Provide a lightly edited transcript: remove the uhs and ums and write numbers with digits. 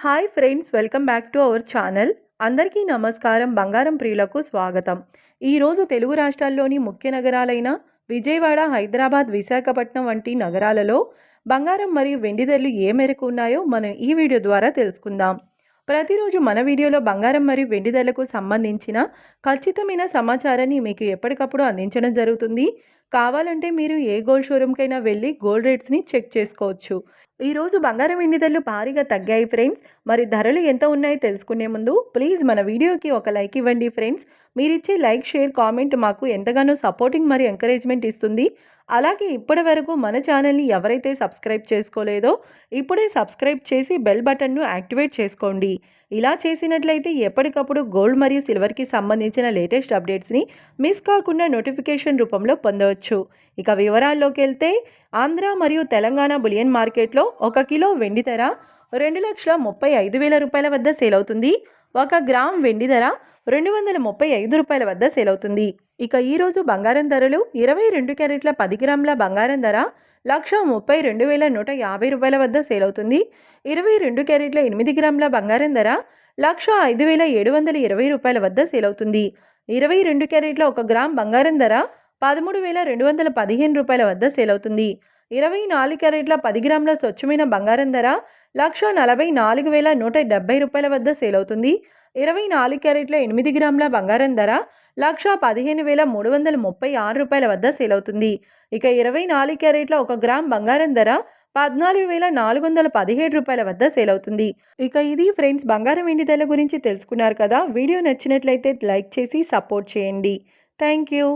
Hi friends, welcome back to our channel. అందరికీ నమస్కారం. బంగారం ప్రియులకు స్వాగతం. ఈరోజు తెలుగు రాష్ట్రాల్లోని ముఖ్య నగరాలైన విజయవాడ, హైదరాబాద్, విశాఖపట్నం వంటి నగరాలలో బంగారం మరియు వెండి ధరలు ఏ మేరకు ఉన్నాయో మనం ఈ వీడియో ద్వారా తెలుసుకుందాం. ప్రతిరోజు మన వీడియోలో బంగారం మరియు వెండి ధరలకు సంబంధించిన ఖచ్చితమైన సమాచారాన్ని మీకు ఎప్పటికప్పుడు అందించడం జరుగుతుంది. కావాలంటే మీరు ఏ గోల్డ్ షోరూమ్కైనా వెళ్ళి గోల్డ్ రేట్స్ని చెక్ చేసుకోవచ్చు. ఈరోజు బంగారం వెండి ధరలు భారీగా తగ్గాయి ఫ్రెండ్స్. మరి ధరలు ఎంత ఉన్నాయో తెలుసుకునే ముందు ప్లీజ్ మన వీడియోకి ఒక లైక్ ఇవ్వండి ఫ్రెండ్స్. మీరిచ్చే లైక్, షేర్, కామెంట్ మాకు ఎంతగానో సపోర్టింగ్ మరియు ఎంకరేజ్మెంట్ ఇస్తుంది. అలాగే ఇప్పటి వరకు మన ఛానల్ని ఎవరైతే సబ్స్క్రైబ్ చేసుకోలేదో ఇప్పుడే సబ్స్క్రైబ్ చేసి బెల్ బటన్ను యాక్టివేట్ చేసుకోండి. ఇలా చేసినట్లయితే ఎప్పటికప్పుడు గోల్డ్ మరియు సిల్వర్కి సంబంధించిన లేటెస్ట్ అప్డేట్స్ని మిస్ కాకుండా నోటిఫికేషన్ రూపంలో పొందవచ్చు. ఇక వివరాల్లోకి వెళ్తే, ఆంధ్ర మరియు తెలంగాణ బులియన్ మార్కెట్లో 1 కిలో వెండి ధర 2,35,000 రూపాయల వద్ద సేల్ అవుతుంది. 1 గ్రామ్ వెండి ధర 235 రూపాయల వద్ద సేల్ అవుతుంది. ఇక ఈరోజు బంగారం ధరలు 22 క్యారెట్ల 10 గ్రాముల బంగారం ధర 1,32,150 రూపాయల వద్ద సేల్ అవుతుంది. 22 క్యారెట్ల 8 గ్రాముల బంగారం ధర 1,05,720 రూపాయల వద్ద సేల్ అవుతుంది. 22 క్యారెట్ల 1 గ్రామ్ బంగారం ధర 13,215 రూపాయల వద్ద సేల్ అవుతుంది. 24 క్యారెట్ల 10 గ్రాముల స్వచ్ఛమైన బంగారం ధర 1,44,170 రూపాయల వద్ద సేల్ అవుతుంది. 24 క్యారెట్ల 8 గ్రాముల బంగారం ధర 1,15,336 రూపాయల వద్ద సేల్ అవుతుంది. ఇక 24 క్యారెట్ల 1 గ్రామ్ బంగారం ధర 14,417 రూపాయల వద్ద సేల్ అవుతుంది. ఇక ఇది ఫ్రెండ్స్, బంగారం వెండి ధరల గురించి తెలుసుకున్నారు కదా. వీడియో నచ్చినట్లయితే లైక్ చేసి సపోర్ట్ చేయండి. Thank you.